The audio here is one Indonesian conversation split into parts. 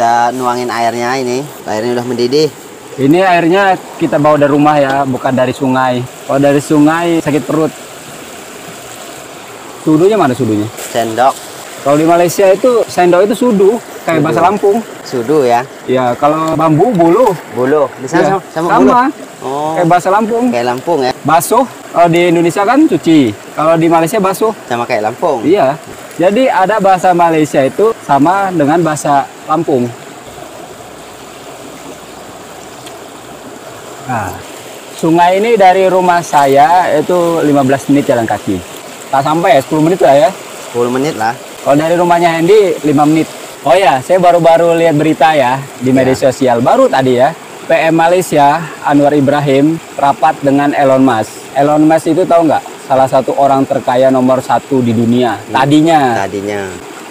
kita nuangin airnya ini. Airnya udah mendidih. Ini airnya kita bawa dari rumah ya, bukan dari sungai. Kalau dari sungai sakit perut. Sudunya mana sudunya? Sendok. Kalau di Malaysia itu sendok itu sudu, kayak bahasa Lampung. Sudu ya? Ya, kalau bambu bulu. Bulu. Di sana Ya, sama bulu. Oh. Kayak bahasa Lampung. Kayak Lampung ya? Basuh. Kalau di Indonesia kan cuci. Kalau di Malaysia basuh. Sama kayak Lampung. Iya. Jadi ada bahasa Malaysia itu sama dengan bahasa Lampung. Nah, sungai ini dari rumah saya itu 15 menit jalan kaki. Tak sampai ya, 10 menit lah ya. 10 menit lah. Kalau dari rumahnya Hendy 5 menit. Oh ya, saya baru-baru lihat berita ya di media sosial. Baru tadi ya, PM Malaysia Anwar Ibrahim rapat dengan Elon Musk. Elon Musk itu tahu nggak? Salah satu orang terkaya nomor 1 di dunia. Tadinya.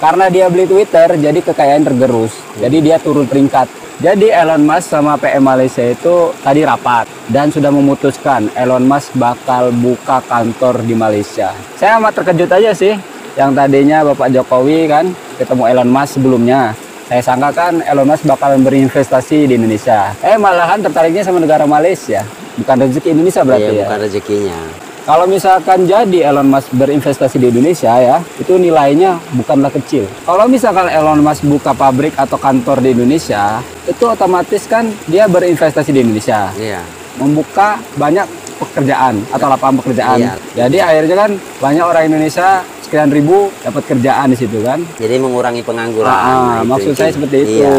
Karena dia beli Twitter, jadi kekayaan tergerus. Jadi dia turun peringkat. Jadi Elon Musk sama PM Malaysia itu tadi rapat dan sudah memutuskan Elon Musk bakal buka kantor di Malaysia. Saya amat terkejut aja sih. Yang tadinya Bapak Jokowi kan ketemu Elon Musk sebelumnya. Saya sangka kan Elon Musk bakalan berinvestasi di Indonesia. Malahan tertariknya sama negara Malaysia. Bukan rezeki Indonesia berarti ya? Bukan rezekinya. Kalau misalkan jadi Elon Musk berinvestasi di Indonesia ya, itu nilainya bukanlah kecil. Kalau misalkan Elon Musk buka pabrik atau kantor di Indonesia, itu otomatis kan dia berinvestasi di Indonesia. Iya. Membuka banyak pekerjaan atau lapangan pekerjaan. Iya. Jadi akhirnya kan banyak orang Indonesia sekian ribu dapat kerjaan di situ kan. Jadi mengurangi pengangguran. Maksud saya seperti itu. Iya.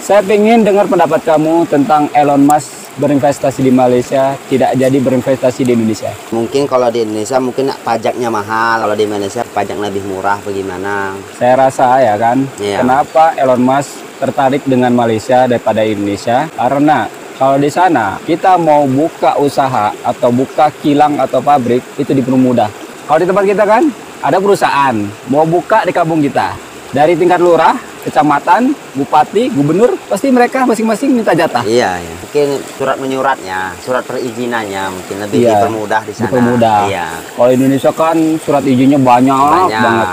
Saya ingin dengar pendapat kamu tentang Elon Musk berinvestasi di Malaysia, tidak jadi berinvestasi di Indonesia. Mungkin kalau di Indonesia mungkin pajaknya mahal, kalau di Malaysia pajak lebih murah bagaimana? Saya rasa ya kan, kenapa Elon Musk tertarik dengan Malaysia daripada Indonesia? Karena kalau di sana kita mau buka usaha atau buka kilang atau pabrik itu dipermudah. Kalau di tempat kita kan ada perusahaan mau buka di kampung kita, dari tingkat lurah, kecamatan, bupati, gubernur, pasti mereka masing-masing minta jatah. Iya, iya. Mungkin surat menyuratnya, surat perizinannya mungkin lebih dipermudah di sana. Dipermudah. Iya. Kalau Indonesia kan surat izinnya banyak banget.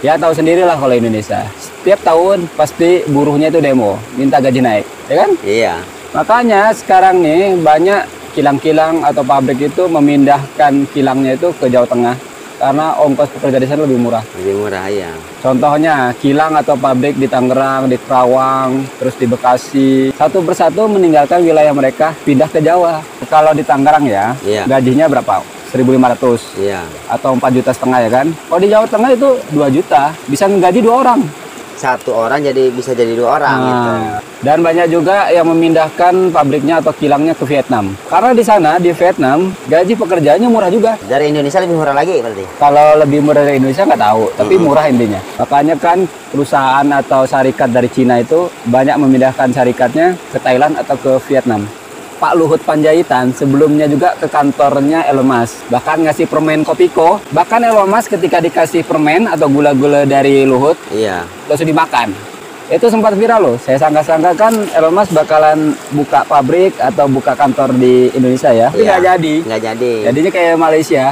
Ya tahu sendirilah kalau Indonesia. Setiap tahun pasti buruhnya itu demo, minta gaji naik, ya kan? Iya. Makanya sekarang nih banyak kilang-kilang atau pabrik itu memindahkan kilangnya itu ke Jawa Tengah. Karena ongkos pekerja di sana lebih murah. Lebih murah ya. Contohnya kilang atau pabrik di Tangerang, di Kerawang, terus di Bekasi. Satu persatu meninggalkan wilayah mereka pindah ke Jawa. Kalau di Tangerang ya, gajinya berapa? 1.500. Iya. Atau 4,5 juta ya kan? Kalau di Jawa Tengah itu 2 juta, bisa menggaji 2 orang. Satu orang bisa jadi 2 orang gitu. Dan banyak juga yang memindahkan pabriknya atau kilangnya ke Vietnam. Karena di sana, di Vietnam, gaji pekerjaannya murah juga. Dari Indonesia lebih murah lagi berarti? Kalau lebih murah dari Indonesia nggak tahu, tapi murah intinya. Makanya kan perusahaan atau syarikat dari Cina itu banyak memindahkan syarikatnya ke Thailand atau ke Vietnam. Pak Luhut Panjaitan sebelumnya juga ke kantornya Elon Musk. Bahkan ngasih permen Kopiko. Bahkan Elon Musk ketika dikasih permen atau gula-gula dari Luhut, langsung dimakan. Itu sempat viral loh. Saya sangka-sangka kan Elon Musk bakalan buka pabrik atau buka kantor di Indonesia ya. Tapi nggak jadi. Nggak jadi. Jadinya kayak Malaysia.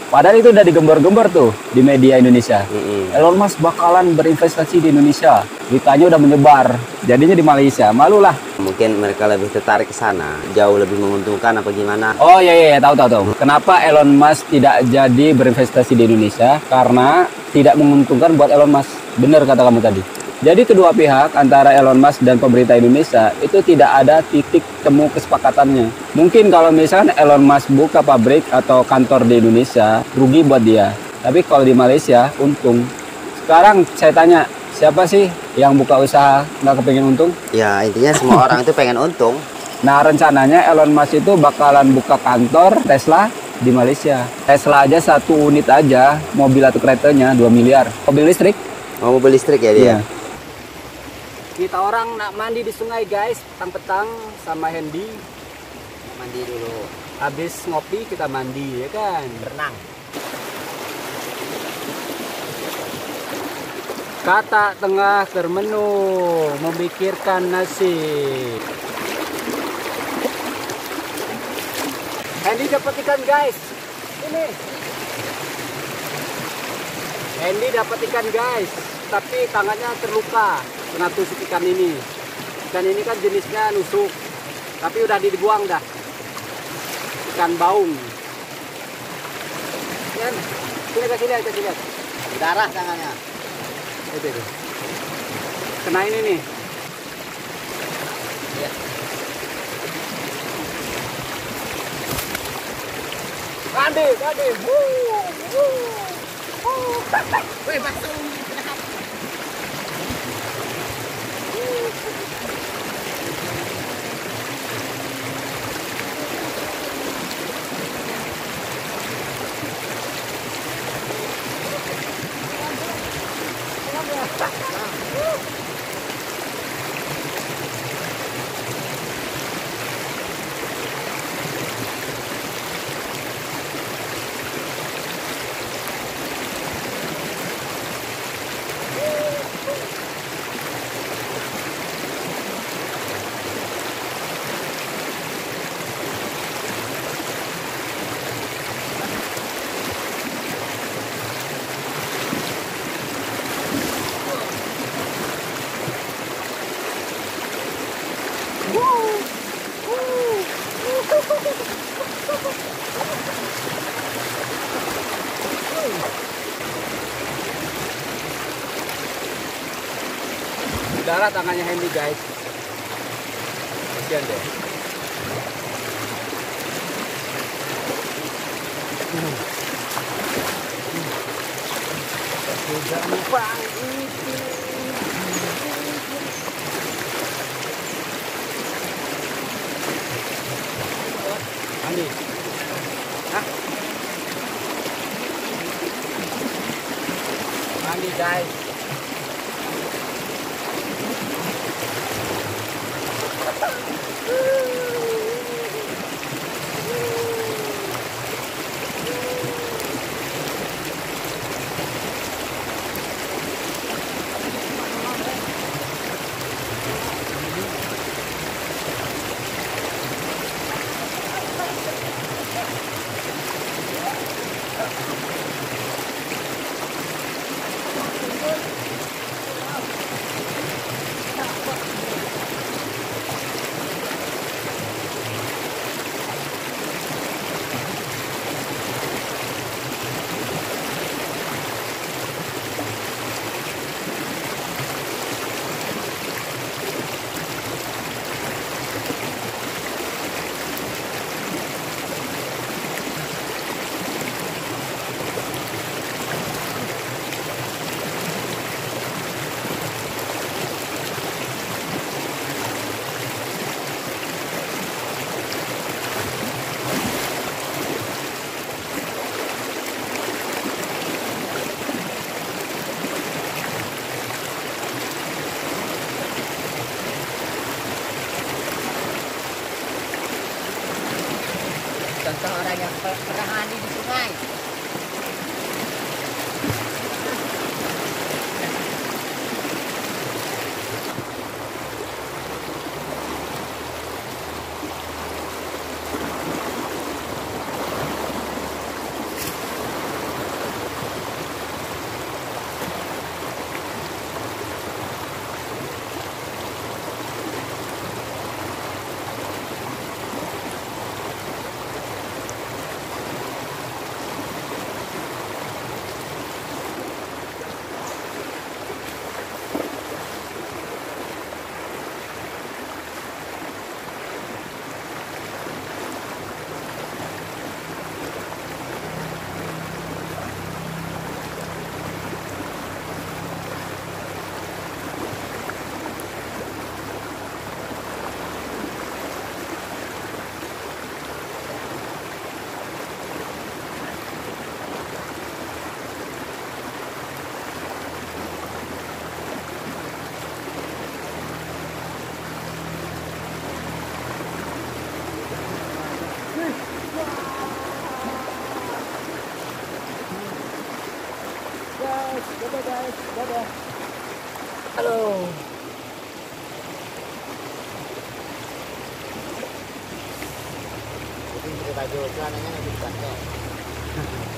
Padahal itu udah digembor-gembor tuh di media Indonesia. Elon Musk bakalan berinvestasi di Indonesia. Beritanya udah menyebar. Jadinya di Malaysia. Malulah. Mungkin mereka lebih tertarik ke sana. Jauh lebih menguntungkan apa gimana? Oh iya, tahu. Kenapa Elon Musk tidak jadi berinvestasi di Indonesia? Karena tidak menguntungkan buat Elon Musk. Bener kata kamu tadi. Jadi kedua pihak antara Elon Musk dan pemerintah Indonesia itu tidak ada titik temu kesepakatannya. Mungkin kalau misalnya Elon Musk buka pabrik atau kantor di Indonesia, rugi buat dia. Tapi kalau di Malaysia, untung. Sekarang saya tanya, siapa sih yang buka usaha nggak kepingin untung? Ya intinya semua orang itu pengen untung. Nah rencananya Elon Musk itu bakalan buka kantor Tesla di Malaysia. Tesla aja 1 unit aja, mobil atau keretanya 2 miliar. Mobil listrik. Oh, mobil listrik ya dia? Iya. Kita orang nak mandi di sungai guys, petang-petang sama Hendy. Mandi dulu. Habis ngopi kita mandi ya kan? Berenang. Kata tengah termenu, memikirkan nasib. Hendy dapat ikan guys. Ini. Hendy dapat ikan guys, tapi tangannya terluka kena tusuk ikan ini. Ikan ini kan jenisnya nusuk, tapi udah dibuang dah. Ikan baung. Kan? Sini kasih lihat. Darah tangannya. Itu. Kena ini nih. Ya. Kade. Wih, masuk. Darah tangannya Hendy guys. Kasian deh. Sudah lupa itu. Andi. Hah? Andi guys. Contoh orang yang pernah mandi di sungai. guys, dadah. Halo. Jadi baju celananya nggak bisa pakai.